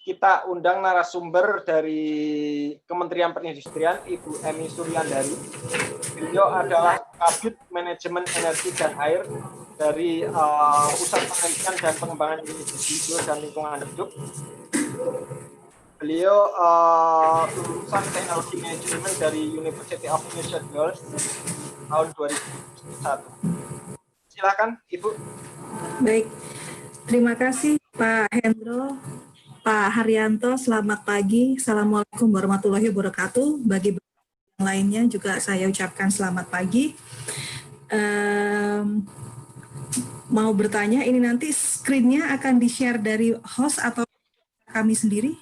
kita undang narasumber dari Kementerian Perindustrian, Ibu Emy Suryandari. Beliau adalah Kabid Manajemen Energi dan Air dari Pusat Penelitian dan Pengembangan Energi Hijau dan Lingkungan Hidup. Beliau lulusan Teknologi Manajemen dari University of New South Wales tahun 2001. Silakan, Ibu. Baik, terima kasih Pak Hendro, Pak Haryanto, selamat pagi. Assalamualaikum warahmatullahi wabarakatuh. Bagi yang lainnya juga saya ucapkan selamat pagi. Mau bertanya, ini nanti screen-nya akan di-share dari host atau kami sendiri?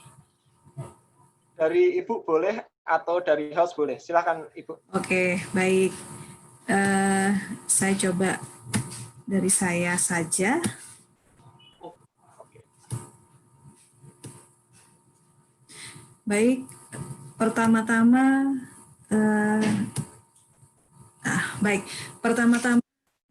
Dari Ibu boleh atau dari host boleh. Silakan, Ibu. Oke, baik. Saya coba dari saya saja. Baik, pertama-tama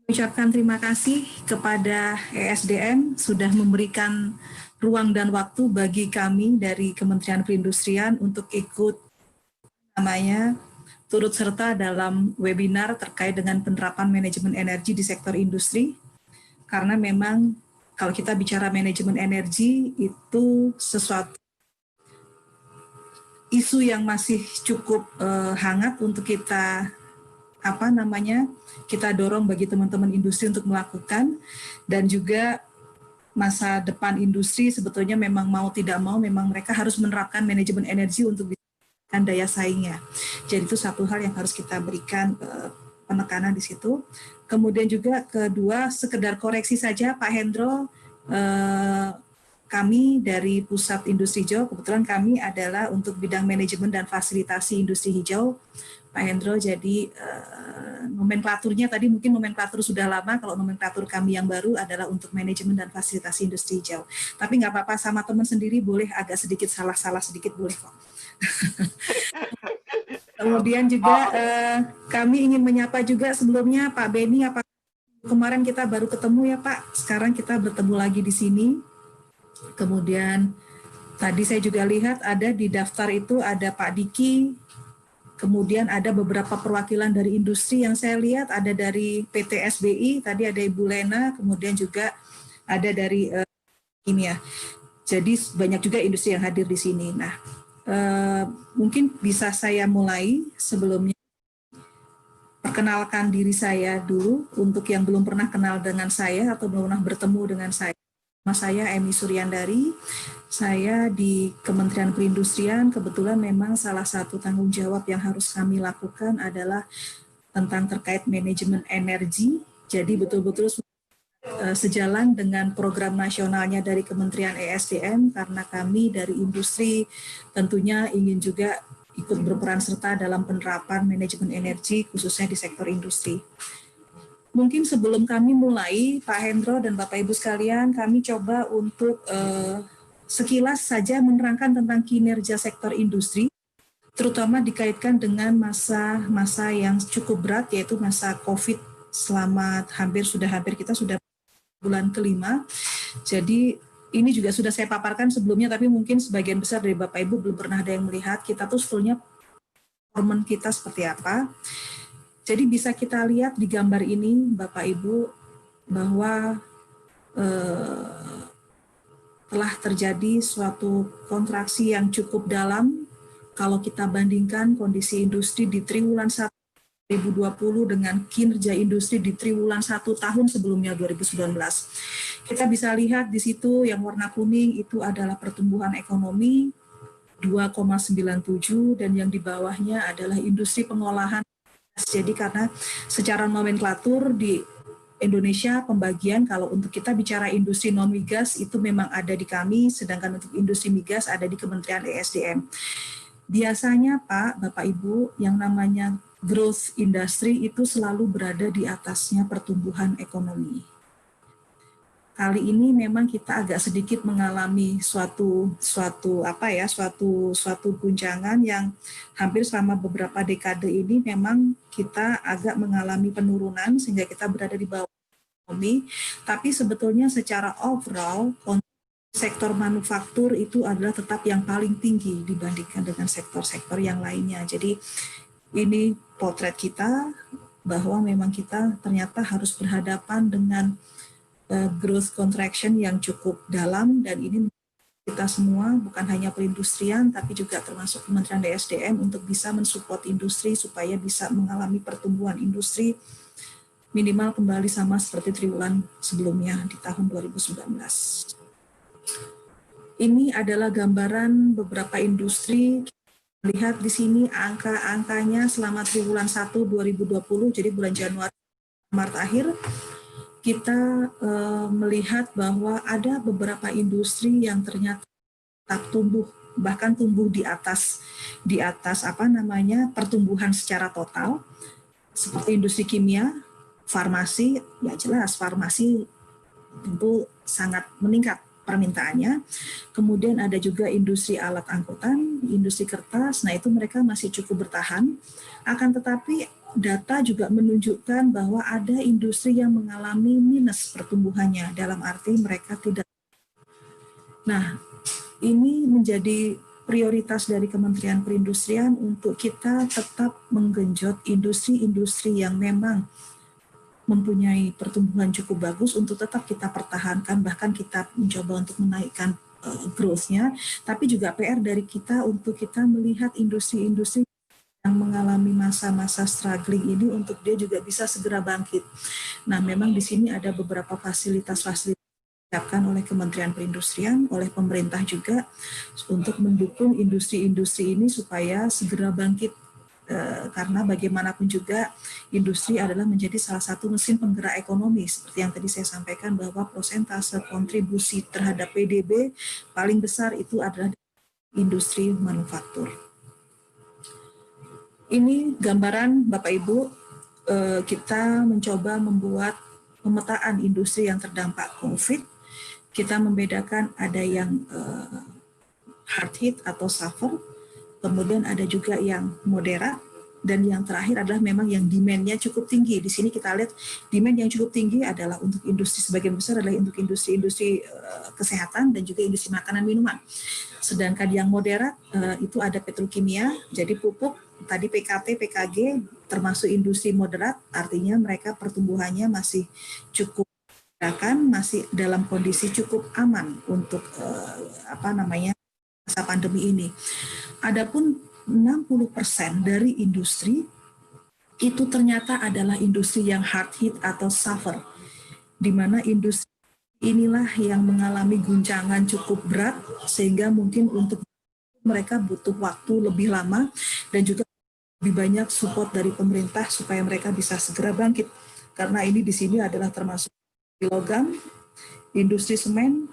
ucapkan terima kasih kepada ESDM sudah memberikan ruang dan waktu bagi kami dari Kementerian Perindustrian untuk ikut turut serta dalam webinar terkait dengan penerapan manajemen energi di sektor industri. Karena memang kalau kita bicara manajemen energi itu sesuatu isu yang masih cukup hangat untuk kita kita dorong bagi teman-teman industri untuk melakukan, dan juga masa depan industri sebetulnya memang mau tidak mau memang mereka harus menerapkan manajemen energi untuk bisa daya saingnya. Jadi itu satu hal yang harus kita berikan penekanan di situ. Kemudian juga kedua, sekedar koreksi saja Pak Hendro, kami dari Pusat Industri Hijau, kebetulan kami adalah untuk bidang manajemen dan fasilitasi industri hijau, Pak Hendro. Jadi nomenklaturnya tadi mungkin nomenklatur sudah lama, kalau nomenklatur kami yang baru adalah untuk manajemen dan fasilitasi industri hijau. Tapi nggak apa-apa, sama teman sendiri boleh agak sedikit salah-salah sedikit boleh kok. Kemudian juga kami ingin menyapa juga sebelumnya Pak Beni, kemarin kita baru ketemu ya Pak, sekarang kita bertemu lagi di sini. Kemudian tadi saya juga lihat ada di daftar itu ada Pak Diki, kemudian ada beberapa perwakilan dari industri yang saya lihat, ada dari PT SBI, tadi ada Ibu Lena, kemudian juga ada dari kimia. Jadi banyak juga industri yang hadir di sini. Nah, mungkin bisa saya mulai sebelumnya. Perkenalkan diri saya dulu untuk yang belum pernah kenal dengan saya atau belum pernah bertemu dengan saya. Nama saya Emy Suryandari, saya di Kementerian Perindustrian. Kebetulan memang salah satu tanggung jawab yang harus kami lakukan adalah tentang terkait manajemen energi. Jadi betul-betul sejalan dengan program nasionalnya dari Kementerian ESDM, karena kami dari industri tentunya ingin juga ikut berperan serta dalam penerapan manajemen energi khususnya di sektor industri. Mungkin sebelum kami mulai, Pak Hendro dan Bapak Ibu sekalian, kami coba untuk sekilas saja menerangkan tentang kinerja sektor industri, terutama dikaitkan dengan masa yang cukup berat, yaitu masa COVID selama hampir kita sudah bulan kelima. Jadi ini juga sudah saya paparkan sebelumnya, tapi mungkin sebagian besar dari Bapak Ibu belum pernah ada yang melihat kita tuh sebetulnya performa kita seperti apa. Jadi bisa kita lihat di gambar ini Bapak Ibu bahwa telah terjadi suatu kontraksi yang cukup dalam kalau kita bandingkan kondisi industri di triwulan 1 2020 dengan kinerja industri di triwulan 1 tahun sebelumnya 2019. Kita bisa lihat di situ yang warna kuning itu adalah pertumbuhan ekonomi 2,97 dan yang di bawahnya adalah industri pengolahan. Jadi karena secara nomenklatur di Indonesia pembagian kalau untuk kita bicara industri non migas itu memang ada di kami, sedangkan untuk industri migas ada di Kementerian ESDM. Biasanya Pak, Bapak Ibu, yang namanya growth industry itu selalu berada di atasnya pertumbuhan ekonomi. Kali ini memang kita agak sedikit mengalami suatu guncangan yang hampir selama beberapa dekade ini memang kita agak mengalami penurunan sehingga kita berada di bawah ekonomi, tapi sebetulnya secara overall sektor manufaktur itu adalah tetap yang paling tinggi dibandingkan dengan sektor-sektor yang lainnya. Jadi ini potret kita bahwa memang kita ternyata harus berhadapan dengan growth contraction yang cukup dalam, dan ini kita semua bukan hanya perindustrian tapi juga termasuk Kementerian DSDM untuk bisa mensupport industri supaya bisa mengalami pertumbuhan industri minimal kembali sama seperti triwulan sebelumnya di tahun 2019. Ini adalah gambaran beberapa industri. Lihat di sini angka-angkanya selama triwulan 1 2020, jadi bulan Januari Maret akhir, kita melihat bahwa ada beberapa industri yang ternyata tetap tumbuh, bahkan tumbuh di atas pertumbuhan secara total, seperti industri kimia, farmasi. Ya jelas farmasi tentu sangat meningkat permintaannya. Kemudian ada juga industri alat angkutan, industri kertas. Nah, itu mereka masih cukup bertahan. Akan tetapi data juga menunjukkan bahwa ada industri yang mengalami minus pertumbuhannya, dalam arti mereka tidak. Nah, ini menjadi prioritas dari Kementerian Perindustrian untuk kita tetap menggenjot industri-industri yang memang mempunyai pertumbuhan cukup bagus untuk tetap kita pertahankan, bahkan kita mencoba untuk menaikkan growth-nya, tapi juga PR dari kita untuk kita melihat industri-industri yang mengalami masa-masa struggling ini untuk dia juga bisa segera bangkit. Nah, memang di sini ada beberapa fasilitas-fasilitas disiapkan oleh Kementerian Perindustrian, oleh pemerintah juga untuk mendukung industri-industri ini supaya segera bangkit. Karena bagaimanapun juga industri adalah menjadi salah satu mesin penggerak ekonomi, seperti yang tadi saya sampaikan bahwa persentase kontribusi terhadap PDB paling besar itu adalah industri manufaktur. Ini gambaran Bapak Ibu, kita mencoba membuat pemetaan industri yang terdampak COVID. Kita membedakan ada yang hard hit atau suffer, kemudian ada juga yang moderat, dan yang terakhir adalah memang yang demand-nya cukup tinggi. Di sini kita lihat demand yang cukup tinggi adalah untuk industri, sebagian besar adalah untuk industri kesehatan dan juga industri makanan minuman. Sedangkan yang moderat itu ada petrokimia, jadi pupuk, tadi PKT, PKG, termasuk industri moderat, artinya mereka pertumbuhannya masih cukup, masih dalam kondisi cukup aman untuk masa pandemi ini. Adapun 60% dari industri itu ternyata adalah industri yang hard hit atau suffer, di mana industri inilah yang mengalami guncangan cukup berat sehingga mungkin untuk mereka butuh waktu lebih lama dan juga lebih banyak support dari pemerintah supaya mereka bisa segera bangkit. Karena ini di sini adalah termasuk logam, industri semen,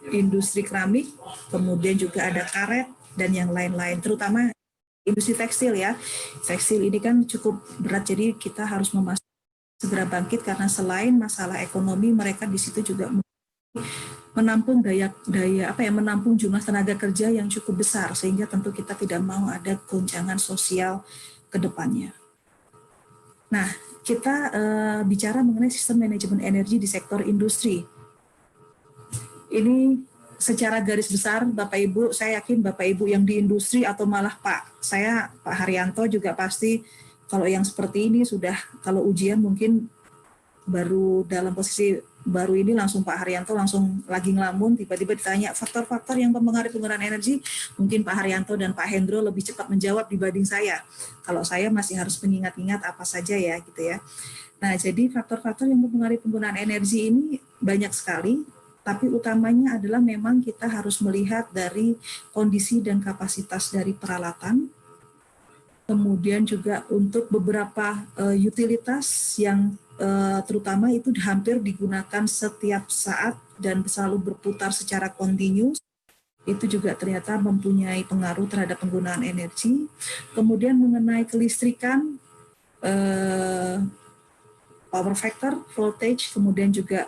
industri keramik, kemudian juga ada karet, dan yang lain-lain, terutama industri tekstil ya. Tekstil ini kan cukup berat, jadi kita harus memastikan segera bangkit karena selain masalah ekonomi, mereka di situ juga menampung menampung jumlah tenaga kerja yang cukup besar, sehingga tentu kita tidak mau ada goncangan sosial ke depannya. Nah, kita bicara mengenai sistem manajemen energi di sektor industri. Ini secara garis besar, Bapak Ibu, saya yakin Bapak Ibu yang di industri atau malah Pak Haryanto juga pasti kalau yang seperti ini sudah, kalau ujian mungkin baru dalam posisi baru ini langsung Pak Haryanto langsung lagi ngelamun, tiba-tiba ditanya faktor-faktor yang mempengaruhi penggunaan energi, mungkin Pak Haryanto dan Pak Hendro lebih cepat menjawab dibanding saya. Kalau saya masih harus mengingat-ingat apa saja ya gitu ya. Nah, jadi faktor-faktor yang mempengaruhi penggunaan energi ini banyak sekali. Tapi utamanya adalah memang kita harus melihat dari kondisi dan kapasitas dari peralatan, kemudian juga untuk beberapa utilitas yang terutama itu hampir digunakan setiap saat dan selalu berputar secara kontinu, itu juga ternyata mempunyai pengaruh terhadap penggunaan energi. Kemudian mengenai kelistrikan, power factor, voltage, kemudian juga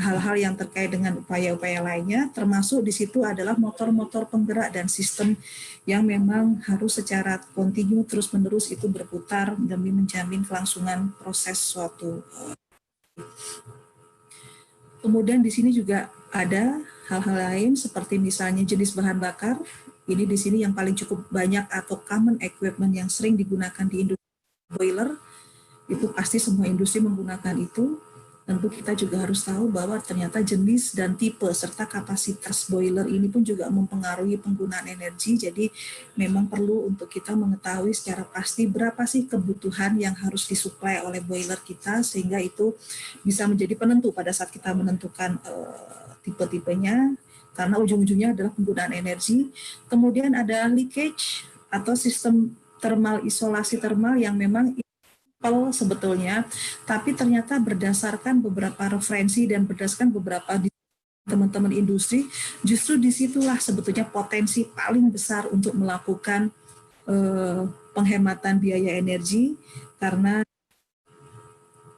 hal-hal yang terkait dengan upaya-upaya lainnya, termasuk di situ adalah motor-motor penggerak dan sistem yang memang harus secara kontinu terus-menerus itu berputar demi menjamin kelangsungan proses suatu. Kemudian di sini juga ada hal-hal lain seperti misalnya jenis bahan bakar. Ini di sini yang paling cukup banyak atau common equipment yang sering digunakan di industri boiler, itu pasti semua industri menggunakan itu. Tentu kita juga harus tahu bahwa ternyata jenis dan tipe serta kapasitas boiler ini pun juga mempengaruhi penggunaan energi. Jadi memang perlu untuk kita mengetahui secara pasti berapa sih kebutuhan yang harus disuplai oleh boiler kita, sehingga itu bisa menjadi penentu pada saat kita menentukan tipe-tipenya, karena ujung-ujungnya adalah penggunaan energi. Kemudian ada leakage atau sistem thermal, isolasi thermal yang memang sebetulnya, tapi ternyata berdasarkan beberapa referensi dan berdasarkan beberapa teman-teman industri, justru disitulah sebetulnya potensi paling besar untuk melakukan penghematan biaya energi, karena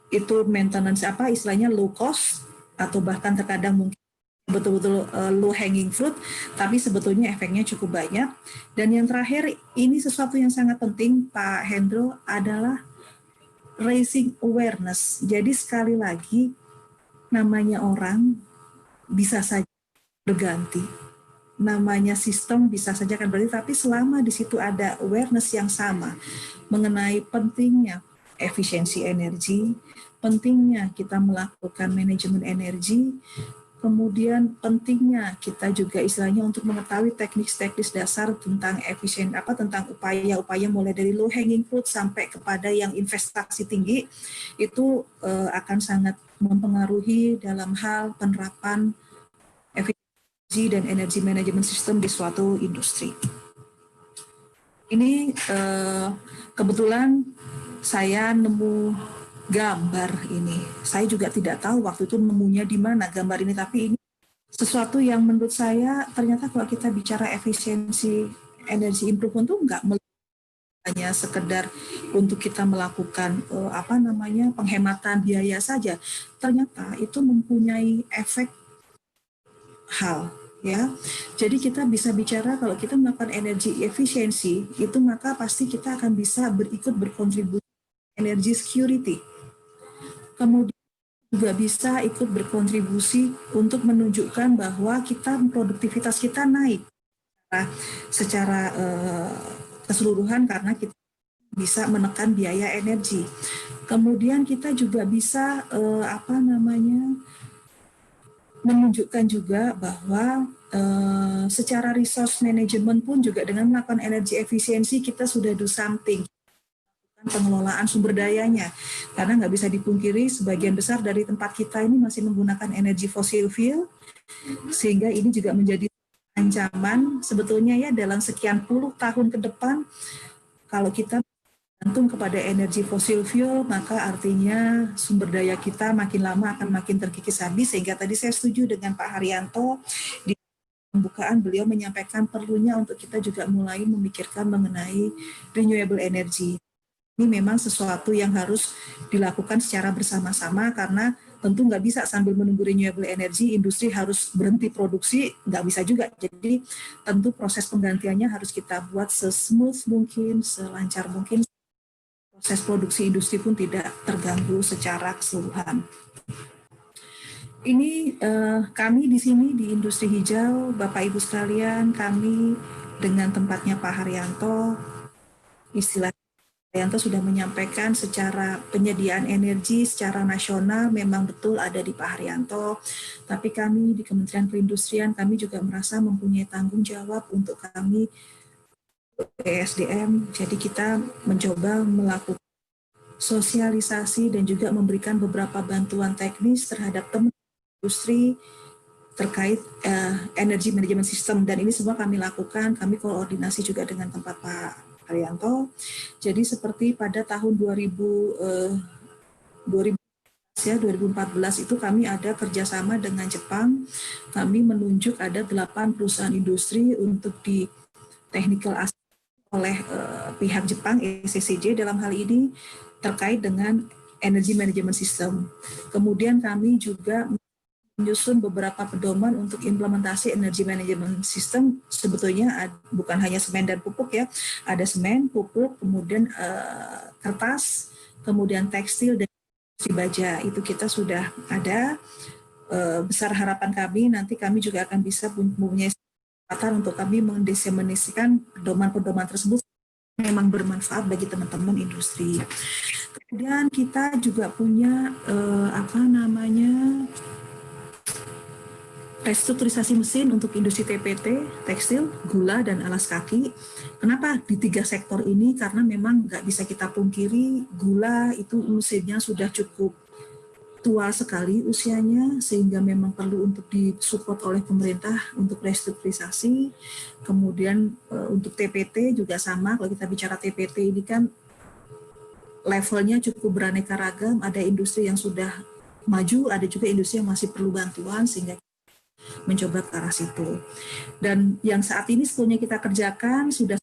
itu maintenance istilahnya low cost, atau bahkan terkadang mungkin betul-betul low hanging fruit, tapi sebetulnya efeknya cukup banyak. Dan yang terakhir, ini sesuatu yang sangat penting Pak Hendro, adalah raising awareness. Jadi sekali lagi, namanya orang bisa saja berganti, namanya sistem bisa saja kan berganti, tapi selama di situ ada awareness yang sama mengenai pentingnya efisiensi energi, pentingnya kita melakukan manajemen energi, kemudian pentingnya kita juga istilahnya untuk mengetahui teknik-teknik dasar tentang tentang upaya-upaya mulai dari low hanging fruit sampai kepada yang investasi tinggi, itu akan sangat mempengaruhi dalam hal penerapan efisiensi dan energi manajemen sistem di suatu industri. Ini kebetulan saya nemu gambar ini. Saya juga tidak tahu waktu itu nemunya di mana gambar ini, tapi ini sesuatu yang menurut saya ternyata kalau kita bicara efisiensi energi improvement itu nggak hanya sekedar untuk kita melakukan penghematan biaya saja. Ternyata itu mempunyai efek hal. Ya, jadi kita bisa bicara kalau kita melakukan energi efisiensi itu, maka pasti kita akan bisa berkontribusi energi security. Kemudian juga bisa ikut berkontribusi untuk menunjukkan bahwa produktivitas kita naik secara keseluruhan karena kita bisa menekan biaya energi. Kemudian kita juga bisa menunjukkan juga bahwa secara resource management pun juga dengan melakukan energi efisiensi kita sudah do something. Pengelolaan sumber dayanya, karena nggak bisa dipungkiri sebagian besar dari tempat kita ini masih menggunakan energi fosil fuel, sehingga ini juga menjadi ancaman sebetulnya ya dalam sekian puluh tahun ke depan. Kalau kita bergantung kepada energi fosil fuel, maka artinya sumber daya kita makin lama akan makin terkikis habis, sehingga tadi saya setuju dengan Pak Haryanto di pembukaan, beliau menyampaikan perlunya untuk kita juga mulai memikirkan mengenai renewable energy. Ini memang sesuatu yang harus dilakukan secara bersama-sama, karena tentu nggak bisa sambil menunggu renewable energy, industri harus berhenti produksi, nggak bisa juga. Jadi tentu proses penggantiannya harus kita buat se-smooth mungkin, selancar mungkin, proses produksi industri pun tidak terganggu secara keseluruhan. Ini kami di sini di Industri Hijau, Bapak Ibu sekalian, kami dengan tempatnya Pak Haryanto, istilahnya Haryanto sudah menyampaikan secara penyediaan energi secara nasional memang betul ada di Pak Haryanto, tapi kami di Kementerian Perindustrian kami juga merasa mempunyai tanggung jawab untuk kami ESDM, jadi kita mencoba melakukan sosialisasi dan juga memberikan beberapa bantuan teknis terhadap teman industri terkait energi manajemen sistem, dan ini semua kami lakukan, kami koordinasi juga dengan tempat Pak Haryanto. Jadi seperti pada tahun 2014 itu kami ada kerjasama dengan Jepang, kami menunjuk ada 8 perusahaan industri untuk di technical oleh pihak Jepang, ECCJ dalam hal ini terkait dengan energy management system. Kemudian kami juga menyusun beberapa pedoman untuk implementasi energy management system. Sebetulnya bukan hanya semen dan pupuk ya, ada semen, pupuk, kemudian kertas, kemudian tekstil dan baja, itu kita sudah ada. besar harapan kami nanti kami juga akan bisa mempunyai kesempatan untuk kami mendiseminasikan pedoman-pedoman tersebut memang bermanfaat bagi teman-teman industri. Kemudian kita juga punya restrukturisasi mesin untuk industri TPT, tekstil, gula, dan alas kaki. Kenapa di 3 sektor ini? Karena memang nggak bisa kita pungkiri, gula itu mesinnya sudah cukup tua sekali usianya, sehingga memang perlu untuk disupport oleh pemerintah untuk restrukturisasi. Kemudian untuk TPT juga sama, kalau kita bicara TPT ini kan levelnya cukup beraneka ragam, ada industri yang sudah maju, ada juga industri yang masih perlu bantuan, sehingga mencoba ke arah situ. Dan yang saat ini sebetulnya kita kerjakan sudah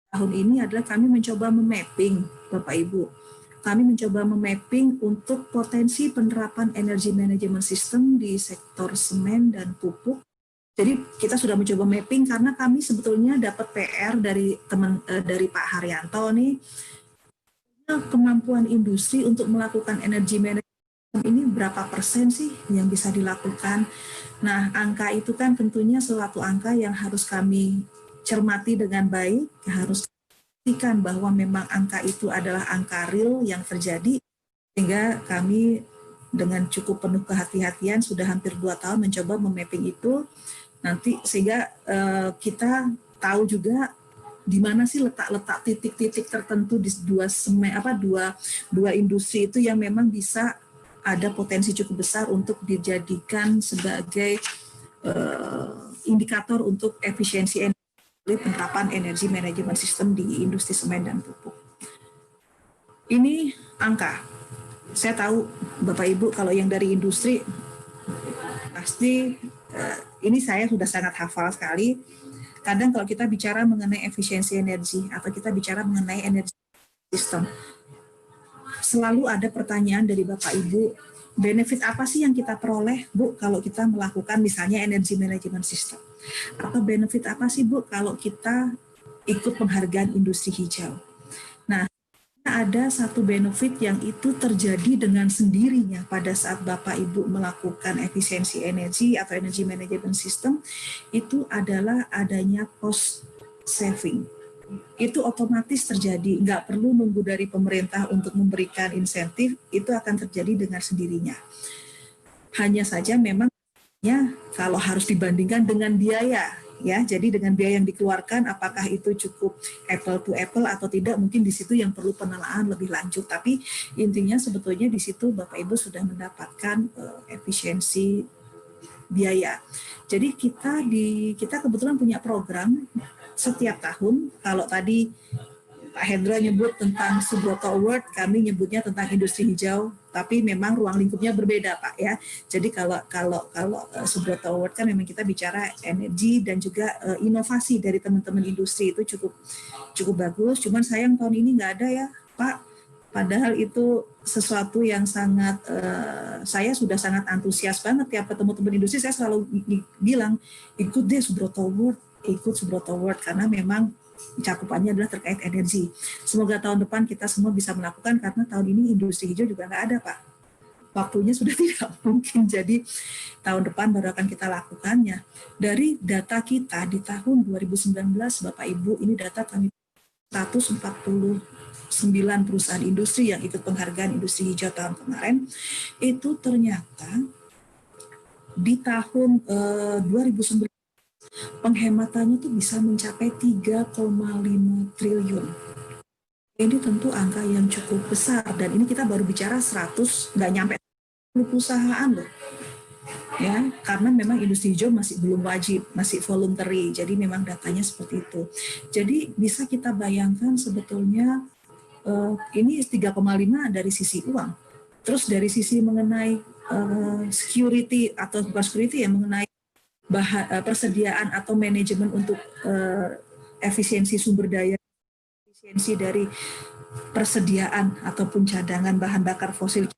tahun ini adalah kami mencoba memapping, Bapak Ibu. Kami mencoba memapping untuk potensi penerapan energi manajemen sistem di sektor semen dan pupuk. Jadi kita sudah mencoba mapping karena kami sebetulnya dapat PR dari dari Pak Haryanto nih, kemampuan industri untuk melakukan energi manajemen ini berapa persen sih yang bisa dilakukan. Nah, angka itu kan tentunya suatu angka yang harus kami cermati dengan baik, harus pastikan bahwa memang angka itu adalah angka real yang terjadi, sehingga kami dengan cukup penuh kehati-hatian sudah hampir 2 tahun mencoba memapping itu, nanti sehingga kita tahu juga di mana sih letak-letak titik-titik tertentu di dua industri itu yang memang bisa ada potensi cukup besar untuk dijadikan sebagai indikator untuk efisiensi penerapan energi manajemen sistem di industri semen dan pupuk. Ini angka. Saya tahu Bapak Ibu kalau yang dari industri pasti ini saya sudah sangat hafal sekali. Kadang kalau kita bicara mengenai efisiensi energi atau kita bicara mengenai energi sistem, selalu ada pertanyaan dari Bapak Ibu, benefit apa sih yang kita peroleh, Bu, kalau kita melakukan misalnya energi manajemen sistem? Atau benefit apa sih, Bu, kalau kita ikut penghargaan industri hijau? Nah, ada satu benefit yang itu terjadi dengan sendirinya pada saat Bapak Ibu melakukan efisiensi energi atau energi manajemen sistem, itu adalah adanya cost saving. Itu otomatis terjadi, nggak perlu nunggu dari pemerintah untuk memberikan insentif, itu akan terjadi dengan sendirinya. Hanya saja memang kalau harus dibandingkan dengan biaya, ya, jadi dengan biaya yang dikeluarkan, apakah itu cukup apple to apple atau tidak, mungkin di situ yang perlu penelaahan lebih lanjut. Tapi intinya sebetulnya di situ Bapak Ibu sudah mendapatkan efisiensi biaya. Jadi kita kebetulan punya program setiap tahun. Kalau tadi Pak Hendra nyebut tentang Subroto Award, kami nyebutnya tentang industri hijau, tapi memang ruang lingkupnya berbeda, Pak, ya. Jadi kalau Subroto Award kan memang kita bicara energi dan juga inovasi dari teman-teman industri, itu cukup bagus. Cuman sayang tahun ini nggak ada ya, Pak. Padahal itu sesuatu yang sangat saya sudah sangat antusias banget tiap ketemu teman industri, saya selalu bilang ikut deh Subroto Award, ikut Subroto Award, karena memang cakupannya adalah terkait energi. Semoga tahun depan kita semua bisa melakukan, karena tahun ini industri hijau juga nggak ada, Pak. Waktunya sudah tidak mungkin, jadi tahun depan baru akan kita lakukannya. Dari data kita di tahun 2019, Bapak Ibu, ini data kami 149 perusahaan industri yang ikut penghargaan industri hijau tahun kemarin, itu ternyata di tahun 2019 penghematannya tuh bisa mencapai 3,5 triliun. Ini tentu angka yang cukup besar, dan ini kita baru bicara 100, nggak nyampe 10 perusahaan loh. Ya, karena memang industri hijau masih belum wajib, masih voluntary, jadi memang datanya seperti itu. Jadi bisa kita bayangkan sebetulnya ini 3,5 dari sisi uang. Terus dari sisi mengenai security atau bukan security ya, mengenai persediaan atau manajemen untuk efisiensi sumber daya, efisiensi dari persediaan ataupun cadangan bahan bakar fosil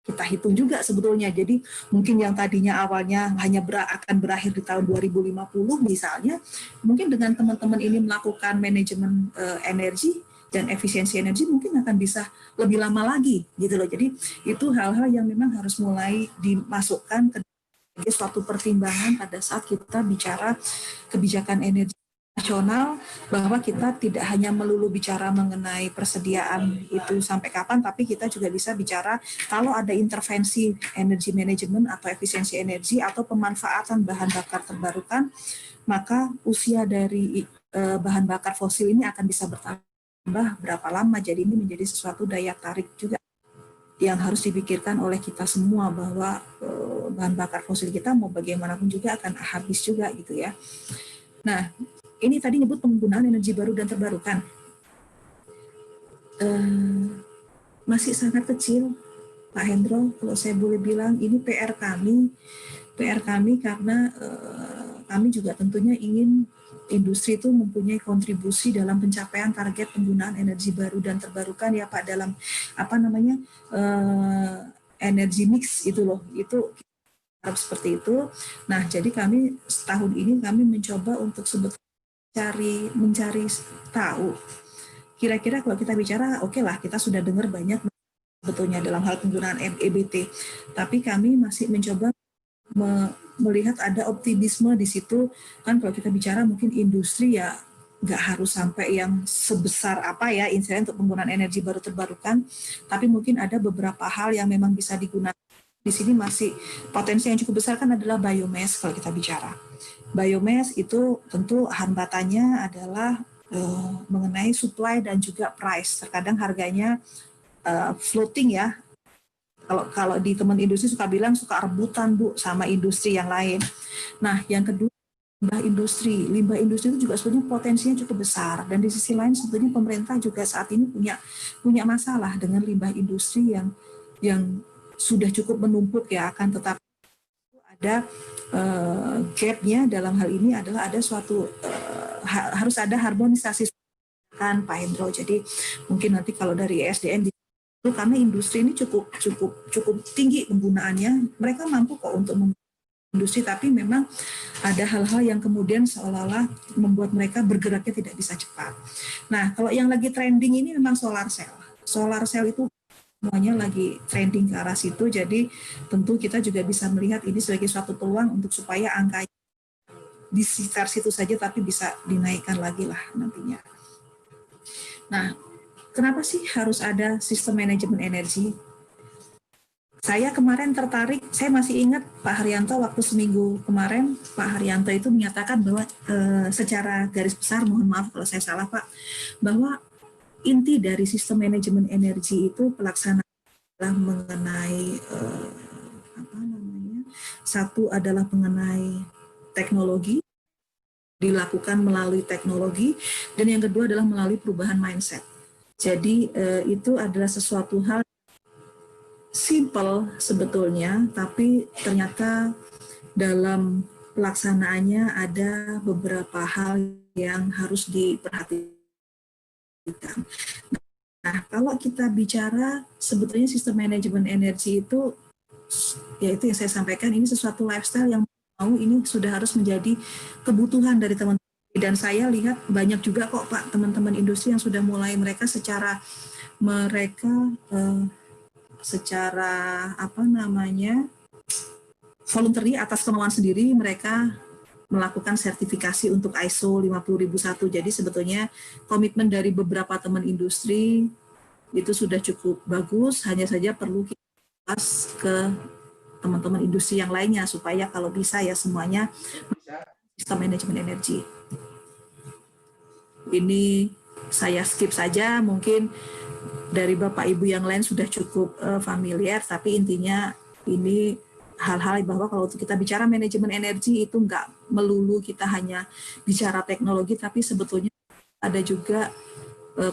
kita hitung juga sebetulnya. Jadi mungkin yang tadinya awalnya hanya akan berakhir di tahun 2050 misalnya, mungkin dengan teman-teman ini melakukan manajemen energi dan efisiensi energi mungkin akan bisa lebih lama lagi gitu loh. Jadi itu hal-hal yang memang harus mulai dimasukkan ke sebagai suatu pertimbangan pada saat kita bicara kebijakan energi nasional, bahwa kita tidak hanya melulu bicara mengenai persediaan itu sampai kapan, tapi kita juga bisa bicara kalau ada intervensi energi manajemen atau efisiensi energi atau pemanfaatan bahan bakar terbarukan, maka usia dari bahan bakar fosil ini akan bisa bertambah berapa lama. Jadi ini menjadi sesuatu daya tarik juga yang harus dipikirkan oleh kita semua, bahwa bahan bakar fosil kita mau bagaimanapun juga akan habis juga gitu ya. Nah, ini tadi nyebut penggunaan energi baru dan terbarukan. Masih sangat kecil, Pak Hendro, kalau saya boleh bilang ini PR kami karena kami juga tentunya ingin industri itu mempunyai kontribusi dalam pencapaian target penggunaan energi baru dan terbarukan ya Pak, dalam energi mix itu loh, itu harus seperti itu. Nah, jadi kami setahun ini kami mencoba untuk sebetulnya mencari tahu kira-kira kalau kita bicara, oke lah kita sudah dengar banyak sebetulnya dalam hal penggunaan EBT, tapi kami masih mencoba melihat ada optimisme di situ kan. Kalau kita bicara mungkin industri ya nggak harus sampai yang sebesar apa ya insiden untuk penggunaan energi baru terbarukan, tapi mungkin ada beberapa hal yang memang bisa digunakan. Di sini masih potensi yang cukup besar kan adalah biomass. Kalau kita bicara biomass itu tentu hambatannya adalah mengenai supply dan juga price. Terkadang harganya floating ya. Kalau di teman industri suka bilang suka rebutan Bu sama industri yang lain. Nah, yang kedua limbah industri itu juga sebenarnya potensinya cukup besar, dan di sisi lain sebetulnya pemerintah juga saat ini punya masalah dengan limbah industri yang sudah cukup menumpuk ya, akan tetapi ada gap-nya dalam hal ini adalah ada suatu harus ada harmonisasi kan Pak Hendro. Jadi mungkin nanti kalau dari ESDM itu karena industri ini cukup tinggi penggunaannya, mereka mampu kok untuk industri, tapi memang ada hal-hal yang kemudian seolah-olah membuat mereka bergeraknya tidak bisa cepat. Nah, kalau yang lagi trending ini memang solar cell. Solar cell itu semuanya lagi trending ke arah situ, jadi tentu kita juga bisa melihat ini sebagai suatu peluang untuk supaya angka di sekitar situ saja tapi bisa dinaikkan lagi lah nantinya. Nah, kenapa sih harus ada sistem manajemen energi? Saya kemarin tertarik, saya masih ingat Pak Haryanto waktu seminggu kemarin, Pak Haryanto itu menyatakan bahwa secara garis besar, mohon maaf kalau saya salah Pak, bahwa inti dari sistem manajemen energi itu pelaksanaan adalah mengenai satu adalah mengenai teknologi, dilakukan melalui teknologi, dan yang kedua adalah melalui perubahan mindset. Jadi itu adalah sesuatu hal simple sebetulnya, tapi ternyata dalam pelaksanaannya ada beberapa hal yang harus diperhatikan. Nah, kalau kita bicara sebetulnya sistem manajemen energi itu, yaitu yang saya sampaikan, ini sesuatu lifestyle yang ini sudah harus menjadi kebutuhan dari teman-teman. Dan saya lihat banyak juga kok Pak teman-teman industri yang sudah mulai secara voluntary atas kemauan sendiri mereka melakukan sertifikasi untuk ISO 50001. Jadi sebetulnya komitmen dari beberapa teman industri itu sudah cukup bagus, hanya saja perlu kita bahas ke teman-teman industri yang lainnya supaya kalau bisa ya semuanya sistem manajemen energi. Ini saya skip saja, mungkin dari Bapak Ibu yang lain sudah cukup familiar, tapi intinya ini hal-hal bahwa kalau kita bicara manajemen energi itu nggak melulu kita hanya bicara teknologi, tapi sebetulnya ada juga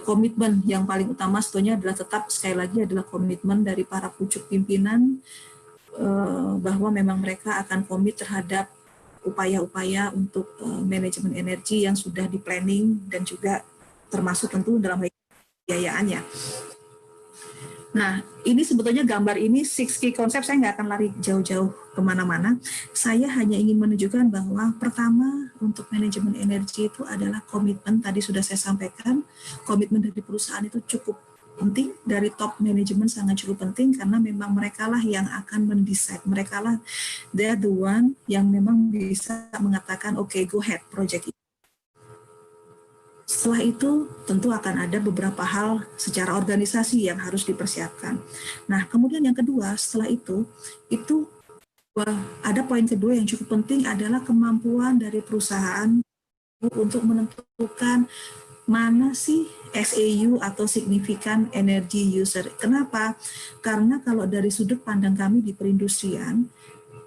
komitmen yang paling utama sebetulnya adalah tetap sekali lagi adalah komitmen dari para pucuk pimpinan bahwa memang mereka akan komit terhadap upaya-upaya untuk manajemen energi yang sudah di planning dan juga termasuk tentu dalam biayaannya. Nah, ini sebetulnya gambar ini 6 key konsep, saya nggak akan lari jauh-jauh kemana-mana. Saya hanya ingin menunjukkan bahwa pertama untuk manajemen energi itu adalah komitmen, tadi sudah saya sampaikan, komitmen dari perusahaan itu cukup penting, dari top manajemen sangat cukup penting, karena memang mereka lah yang akan mendesain, mereka lah they're the one yang memang bisa mengatakan oke, go ahead project ini. Setelah itu tentu akan ada beberapa hal secara organisasi yang harus dipersiapkan. Nah, kemudian yang kedua setelah itu ada poin kedua yang cukup penting adalah kemampuan dari perusahaan untuk menentukan mana sih SEU atau significant energy user. Kenapa? Karena kalau dari sudut pandang kami di perindustrian,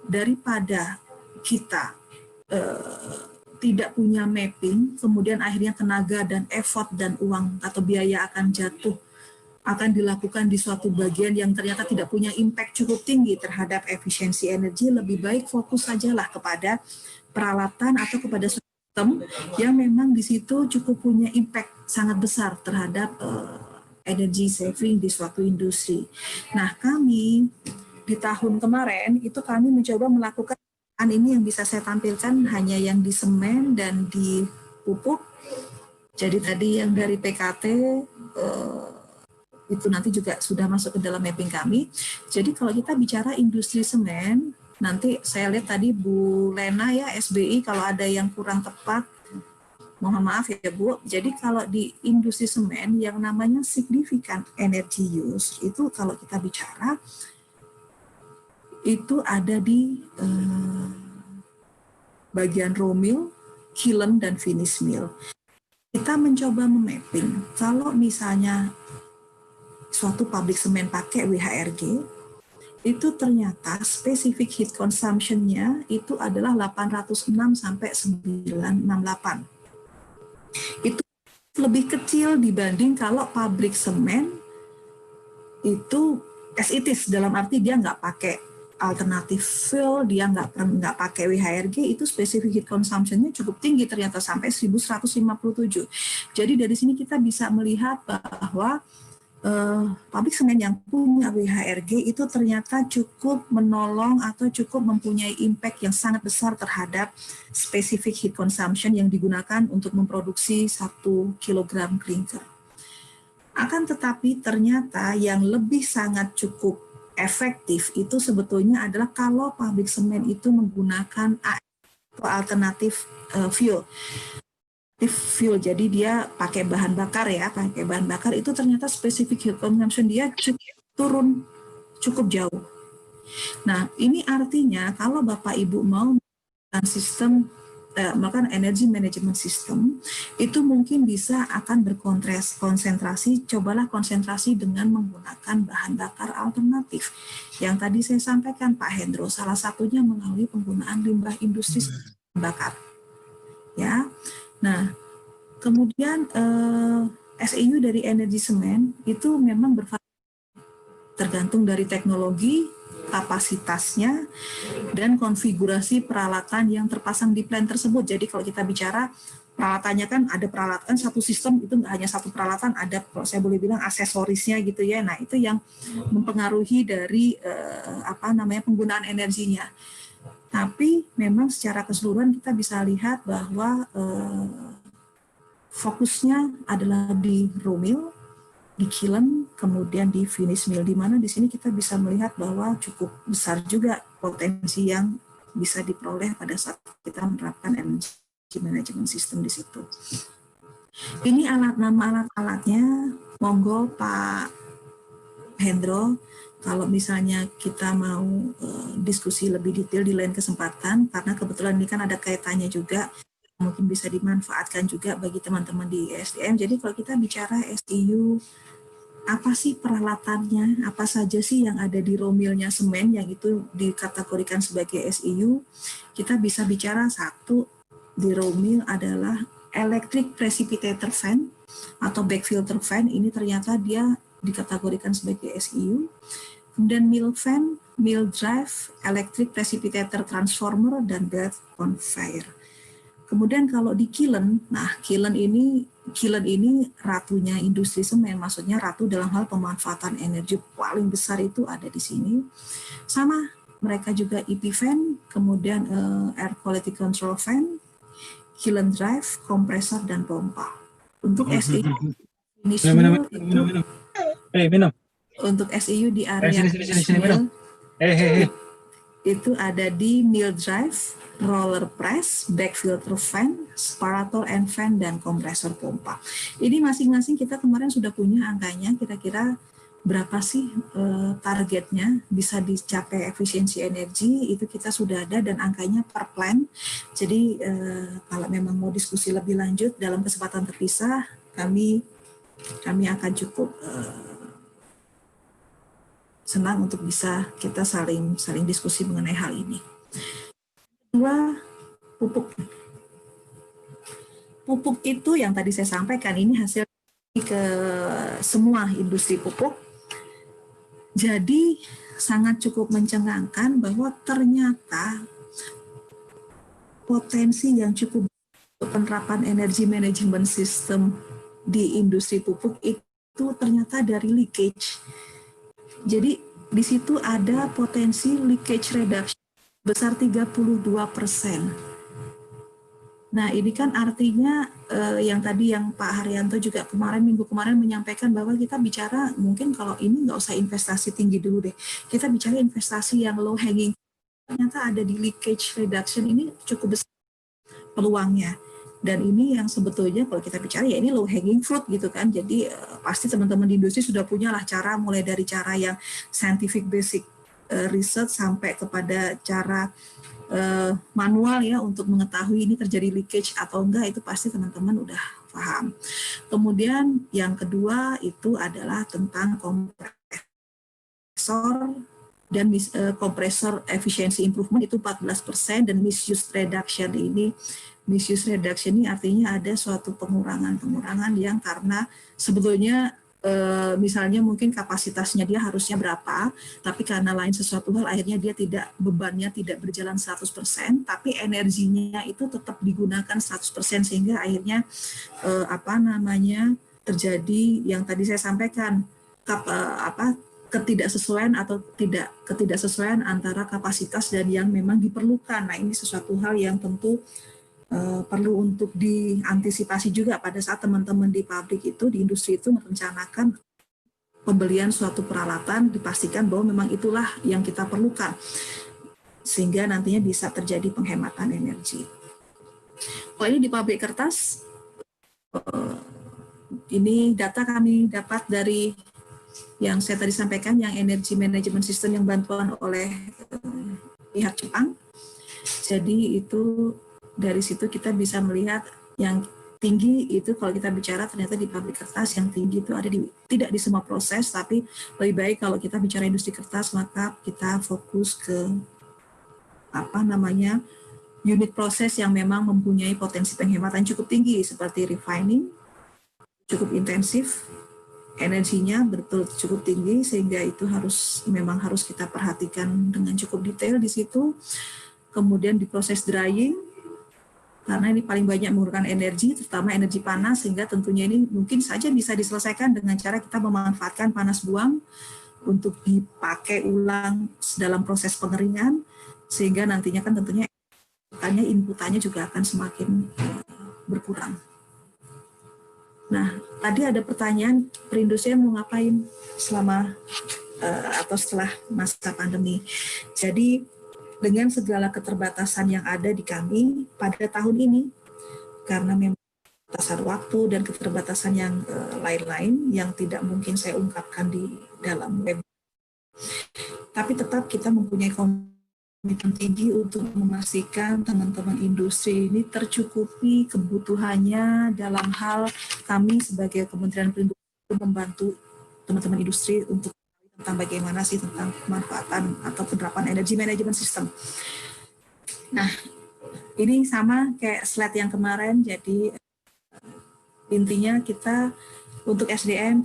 daripada kita tidak punya mapping, kemudian akhirnya tenaga dan effort dan uang atau biaya akan dilakukan di suatu bagian yang ternyata tidak punya impact cukup tinggi terhadap efisiensi energi, lebih baik fokus sajalah kepada peralatan atau kepada sistem yang memang di situ cukup punya impact sangat besar terhadap energy saving di suatu industri. Nah, kami di tahun kemarin itu kami mencoba melakukan ini yang bisa saya tampilkan hanya yang di semen dan di pupuk. Jadi tadi yang dari PKT itu nanti juga sudah masuk ke dalam mapping kami. Jadi kalau kita bicara industri semen, nanti saya lihat tadi Bu Lena ya, SBI, kalau ada yang kurang tepat, mohon maaf ya Bu. Jadi kalau di industri semen yang namanya significant energy use, itu kalau kita bicara, itu ada di bagian raw mill, kiln, dan finish mill. Kita mencoba memapping, kalau misalnya suatu pabrik semen pakai WHRG, itu ternyata specific heat consumption-nya itu adalah 806 sampai 968. Itu lebih kecil dibanding kalau pabrik semen itu as it is, dalam arti dia nggak pakai alternatif fuel, dia nggak pakai WHRG, itu specific heat consumption-nya cukup tinggi ternyata sampai 1157. Jadi dari sini kita bisa melihat bahwa pabrik semen yang punya WHRG itu ternyata cukup menolong atau cukup mempunyai impact yang sangat besar terhadap specific heat consumption yang digunakan untuk memproduksi 1 kg clinker. Akan tetapi ternyata yang lebih sangat cukup efektif itu sebetulnya adalah kalau pabrik semen itu menggunakan alternatif fuel. Jadi dia pakai bahan bakar ya, itu ternyata specific heat consumption dia turun cukup jauh. Nah, ini artinya kalau Bapak Ibu mau melakukan sistem melakukan energy management system, itu mungkin bisa akan berkonsentrasi, cobalah konsentrasi dengan menggunakan bahan bakar alternatif. Yang tadi saya sampaikan Pak Hendro, salah satunya melalui penggunaan limbah industri bakar. Ya. Nah, kemudian SEU dari energi semen itu memang tergantung dari teknologi, kapasitasnya, dan konfigurasi peralatan yang terpasang di plant tersebut. Jadi kalau kita bicara peralatannya kan ada peralatan satu sistem, itu nggak hanya satu peralatan, ada saya boleh bilang aksesorisnya gitu ya. Nah itu yang mempengaruhi dari penggunaan energinya. Tapi memang secara keseluruhan kita bisa lihat bahwa fokusnya adalah di raw mill, di kiln, kemudian di finish mill, di mana di sini kita bisa melihat bahwa cukup besar juga potensi yang bisa diperoleh pada saat kita menerapkan energy management system di situ. Ini nama alat-alatnya, monggo Pak Hendro, kalau misalnya kita mau diskusi lebih detail di lain kesempatan, karena kebetulan ini kan ada kaitannya juga, mungkin bisa dimanfaatkan juga bagi teman-teman di ESDM. Jadi kalau kita bicara SEU, apa sih peralatannya, apa saja sih yang ada di raw mill-nya semen yang itu dikategorikan sebagai SEU, kita bisa bicara satu di raw mill adalah electric precipitator fan atau back filter fan, ini ternyata dia dikategorikan sebagai SEU. Kemudian mill fan, mill drive, electric precipitator transformer, dan belt conveyor. Kemudian kalau di kiln, nah kiln ini ratunya industri semen, maksudnya ratu dalam hal pemanfaatan energi paling besar itu ada di sini. Sama, mereka juga EP fan, kemudian air quality control fan, kiln drive, kompresor, dan pompa. Untuk SEU, finish mill itu Minum. Untuk SEU di area Sini, minum. Itu ada di mill drive, roller press, back filter fan, separator and fan, dan kompresor pompa. Ini masing-masing kita kemarin sudah punya angkanya, kira-kira berapa sih targetnya bisa dicapai efisiensi energi, itu kita sudah ada dan angkanya per plan. Jadi kalau memang mau diskusi lebih lanjut dalam kesempatan terpisah, kami akan cukup senang untuk bisa kita saling diskusi mengenai hal ini. Kedua, pupuk itu yang tadi saya sampaikan, ini hasil ke semua industri pupuk. Jadi sangat cukup mencengangkan bahwa ternyata potensi yang cukup penerapan energi manajemen sistem di industri pupuk itu ternyata dari leakage. Jadi di situ ada potensi leakage reduction besar 32%. Nah ini kan artinya yang tadi yang Pak Haryanto juga minggu kemarin menyampaikan bahwa kita bicara mungkin kalau ini nggak usah investasi tinggi dulu deh. Kita bicara investasi yang low hanging. Ternyata ada di leakage reduction ini cukup besar peluangnya. Dan ini yang sebetulnya kalau kita bicara ya ini low hanging fruit gitu kan. Jadi pasti teman-teman di industri sudah punyalah cara, mulai dari cara yang scientific basic research sampai kepada cara manual ya untuk mengetahui ini terjadi leakage atau enggak, itu pasti teman-teman udah paham. Kemudian yang kedua itu adalah tentang kompresor dan kompresor efficiency improvement itu 14% dan misuse reduction ini artinya ada suatu pengurangan yang karena sebetulnya misalnya mungkin kapasitasnya dia harusnya berapa, tapi karena lain sesuatu hal akhirnya dia bebannya tidak berjalan 100%, tapi energinya itu tetap digunakan 100% sehingga akhirnya terjadi yang tadi saya sampaikan ketidaksesuaian antara kapasitas dan yang memang diperlukan. Nah ini sesuatu hal yang tentu perlu untuk diantisipasi juga pada saat teman-teman di pabrik itu, di industri itu merencanakan pembelian suatu peralatan, dipastikan bahwa memang itulah yang kita perlukan sehingga nantinya bisa terjadi penghematan energi. Kalau ini di pabrik kertas, ini data kami dapat dari yang saya tadi sampaikan, yang energi manajemen sistem yang bantuan oleh pihak Jepang. Jadi itu dari situ kita bisa melihat yang tinggi itu kalau kita bicara ternyata di pabrik kertas yang tinggi itu ada tidak di semua proses, tapi lebih baik kalau kita bicara industri kertas maka kita fokus ke unit proses yang memang mempunyai potensi penghematan cukup tinggi seperti refining, cukup intensif, energinya betul cukup tinggi sehingga itu memang harus kita perhatikan dengan cukup detail di situ. Kemudian di proses drying, karena ini paling banyak menggunakan energi, terutama energi panas, sehingga tentunya ini mungkin saja bisa diselesaikan dengan cara kita memanfaatkan panas buang untuk dipakai ulang dalam proses pengeringan, sehingga nantinya kan tentunya inputannya juga akan semakin berkurang. Nah, tadi ada pertanyaan, perindustrian mau ngapain selama atau setelah masa pandemi. Jadi, dengan segala keterbatasan yang ada di kami pada tahun ini, karena memang keterbatasan waktu dan keterbatasan yang lain-lain yang tidak mungkin saya ungkapkan di dalam web. Tapi tetap kita mempunyai komitmen tinggi untuk memastikan teman-teman industri ini tercukupi kebutuhannya dalam hal kami sebagai Kementerian Perindustrian membantu teman-teman industri untuk tentang bagaimana sih tentang pemanfaatan atau penerapan energi manajemen sistem. Nah, ini sama kayak slide yang kemarin, jadi intinya kita untuk SDM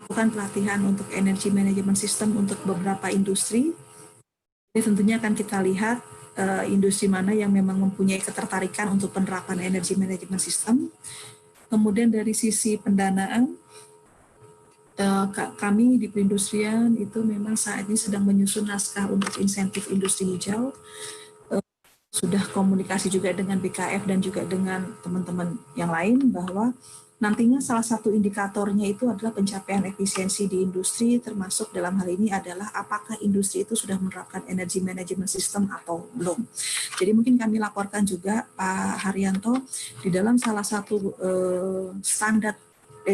melakukan pelatihan untuk energi manajemen sistem untuk beberapa industri. Ini tentunya akan kita lihat industri mana yang memang mempunyai ketertarikan untuk penerapan energi manajemen sistem. Kemudian dari sisi pendanaan, kami di perindustrian itu memang saat ini sedang menyusun naskah untuk insentif industri hijau. Sudah komunikasi juga dengan BKF dan juga dengan teman-teman yang lain bahwa nantinya salah satu indikatornya itu adalah pencapaian efisiensi di industri, termasuk dalam hal ini adalah apakah industri itu sudah menerapkan energy management system atau belum. Jadi mungkin kami laporkan juga Pak Haryanto, di dalam salah satu standar,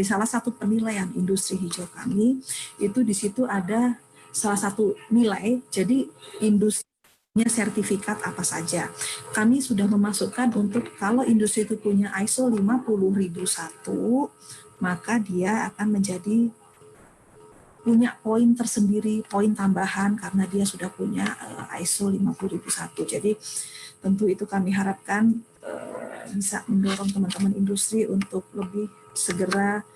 salah satu penilaian industri hijau kami, itu di situ ada salah satu nilai, jadi industri sertifikat apa saja. Kami sudah memasukkan untuk kalau industri itu punya ISO 50001, maka dia akan menjadi punya poin tersendiri, poin tambahan karena dia sudah punya ISO 50001. Jadi tentu itu kami harapkan bisa mendorong teman-teman industri untuk lebih segera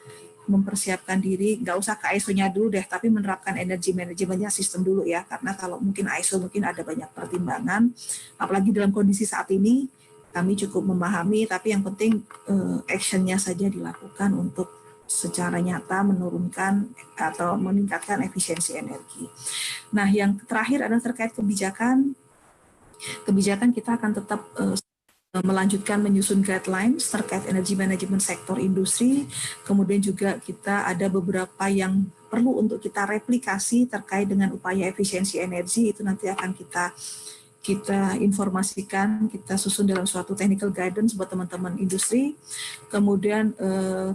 mempersiapkan diri, nggak usah ke ISO-nya dulu deh, tapi menerapkan energi manajemennya sistem dulu ya, karena kalau mungkin ISO mungkin ada banyak pertimbangan, apalagi dalam kondisi saat ini, kami cukup memahami, tapi yang penting action-nya saja dilakukan untuk secara nyata menurunkan atau meningkatkan efisiensi energi. Nah, yang terakhir adalah terkait kebijakan. Kebijakan kita akan tetap melanjutkan menyusun guidelines terkait energi manajemen sektor industri, kemudian juga kita ada beberapa yang perlu untuk kita replikasi terkait dengan upaya efisiensi energi, itu nanti akan kita informasikan, kita susun dalam suatu technical guidance buat teman-teman industri. Kemudian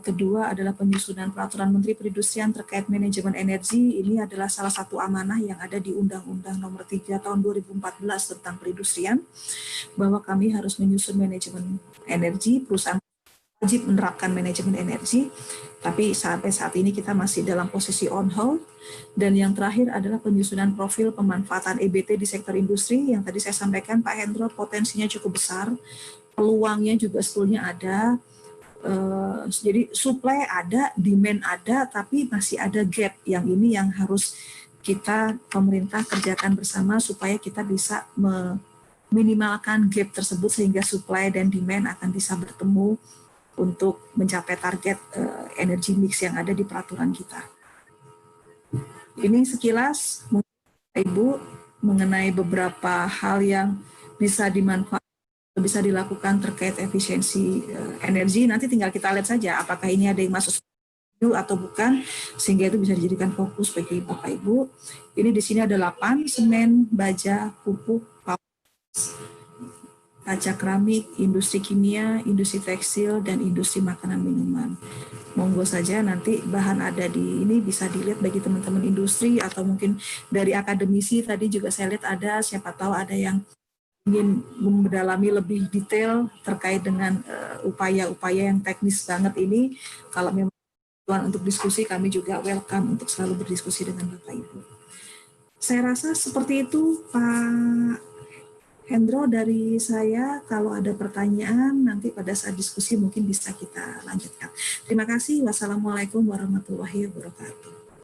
kedua adalah penyusunan peraturan Menteri Perindustrian terkait manajemen energi. Ini adalah salah satu amanah yang ada di Undang-Undang Nomor 3 Tahun 2014 tentang perindustrian, bahwa kami harus menyusun manajemen energi, perusahaan wajib menerapkan manajemen energi, tapi sampai saat ini kita masih dalam posisi on hold. Dan yang terakhir adalah penyusunan profil pemanfaatan EBT di sektor industri, yang tadi saya sampaikan Pak Hendro, potensinya cukup besar, peluangnya juga sebetulnya ada, jadi supply ada, demand ada, tapi masih ada gap, yang ini yang harus kita pemerintah kerjakan bersama supaya kita bisa meminimalkan gap tersebut sehingga supply dan demand akan bisa bertemu untuk mencapai target energi mix yang ada di peraturan kita. Ini sekilas Ibu mengenai beberapa hal yang bisa dimanfaatkan, bisa dilakukan terkait efisiensi energi. Nanti tinggal kita lihat saja apakah ini ada yang masuk atau bukan, sehingga itu bisa dijadikan fokus bagi Bapak Ibu. Ini di sini ada 8, semen, baja, pupuk, kaca keramik, industri kimia, industri tekstil, dan industri makanan minuman. Monggo saja nanti bahan ada di ini bisa dilihat bagi teman-teman industri, atau mungkin dari akademisi tadi juga saya lihat ada, siapa tahu ada yang ingin mendalami lebih detail terkait dengan upaya-upaya yang teknis banget ini. Kalau memang untuk diskusi, kami juga welcome untuk selalu berdiskusi dengan Bapak Ibu. Saya rasa seperti itu Pak Hendro dari saya. Kalau ada pertanyaan nanti pada saat diskusi mungkin bisa kita lanjutkan. Terima kasih. Wassalamualaikum warahmatullahi wabarakatuh.